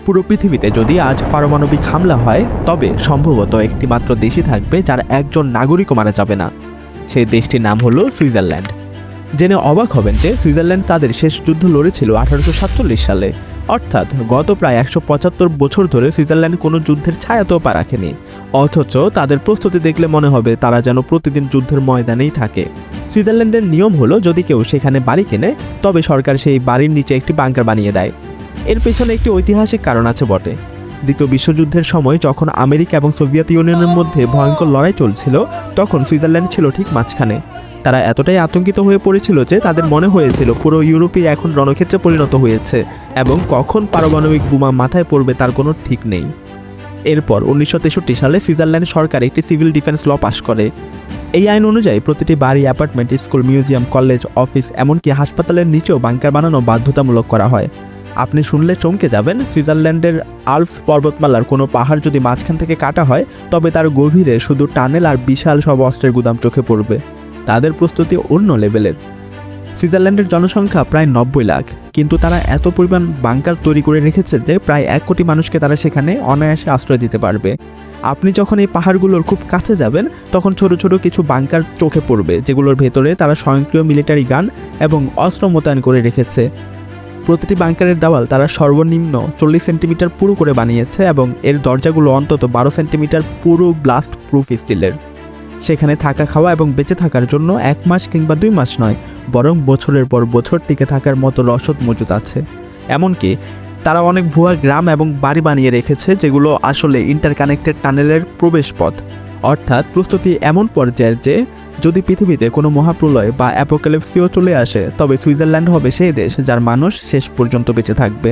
পুরো পৃথিবীতে যদি আজ পারমাণবিক হামলা হয় তবে সম্ভবত একটি মাত্র দেশই থাকবে যার একজন নাগরিকও মারা যাবে না। সেই দেশটির নাম হলো সুইজারল্যান্ড। জেনে অবাক হবেন যে সুইজারল্যান্ড তাদের শেষ যুদ্ধ লড়েছিল 1847 সালে, অর্থাৎ গত প্রায় 175 বছর ধরে সুইজারল্যান্ড কোনো যুদ্ধের ছায়াতেও পা রাখেনি। অথচ তাদের প্রস্তুতি দেখলে মনে হবে তারা যেন প্রতিদিন যুদ্ধের ময়দানেই থাকে। সুইজারল্যান্ডের নিয়ম হলো যদি কেউ সেখানে বাড়ি কেনে তবে সরকার সেই বাড়ির নিচে একটি বাংকার বানিয়ে দেয়। এর পেছনে একটি ঐতিহাসিক কারণ আছে বটে। দ্বিতীয় বিশ্বযুদ্ধের সময় যখন আমেরিকা এবং সোভিয়েত ইউনিয়নের মধ্যে ভয়ঙ্কর লড়াই চলছিল তখন সুইজারল্যান্ড ছিল ঠিক মাঝখানে। তারা এতটাই আতঙ্কিত হয়ে পড়েছিল যে তাদের মনে হয়েছিল পুরো ইউরোপই এখন রণক্ষেত্রে পরিণত হয়েছে এবং কখন পারমাণবিক বোমা মাথায় পড়বে তার কোনো ঠিক নেই। এরপর 1963 সালে সুইজারল্যান্ড সরকার একটি সিভিল ডিফেন্স ল পাশ করে। এই আইন অনুযায়ী প্রতিটি বাড়ি, apartment, school, museum, college, office, এমনকি হাসপাতালের নিচেও বাংকার বানানো বাধ্যতামূলক করা হয়। আপনি শুনলে চমকে যাবেন, সুইজারল্যান্ডের আল্পস পর্বতমালার কোনো পাহাড় যদি মাঝখান থেকে কাটা হয় তবে তার গভীরে শুধু টানেল আর বিশাল সব অস্ত্রের গুদাম চোখে পড়বে। তাদের প্রস্তুতি অন্য লেভেলের। সুইজারল্যান্ডের জনসংখ্যা প্রায় 90 লাখ, কিন্তু তারা এত পরিমাণ বাংকার তৈরি করে রেখেছে যে প্রায় 1 কোটি মানুষকে তারা সেখানে অনায়াসে আশ্রয় দিতে পারবে। আপনি যখন এই পাহাড়গুলোর খুব কাছে যাবেন তখন ছোট ছোট কিছু বাংকার চোখে পড়বে যেগুলোর ভেতরে তারা স্বয়ংক্রিয় মিলিটারি গান এবং অস্ত্র মোতায়েন করে রেখেছে। প্রতিটি বাংকারের দেওয়াল তারা সর্বনিম্ন 40 সেন্টিমিটার পুরু করে বানিয়েছে এবং এর দরজাগুলো অন্তত 12 সেন্টিমিটার পুরো ব্লাস্ট প্রুফ স্টিলের। সেখানে থাকা, খাওয়া এবং বেঁচে থাকার জন্য 1 মাস কিংবা 2 মাস নয়, বরং বছরের পর বছর টিকে থাকার মতো রসদ মজুদ আছে। এমনকি তারা অনেক ভুয়া গ্রাম এবং বাড়ি বানিয়ে রেখেছে যেগুলো আসলে ইন্টারকানেক্টেড টানেলের প্রবেশপথ। অর্থাৎ প্রস্তুতি এমন পর্যায়ের যে যদি পৃথিবীতে কোনো মহাপ্রলয় বা অ্যাপোক্যালিপসিও চলে আসে তবে সুইজারল্যান্ড হবে সেই দেশ যার মানুষ শেষ পর্যন্ত বেঁচে থাকবে।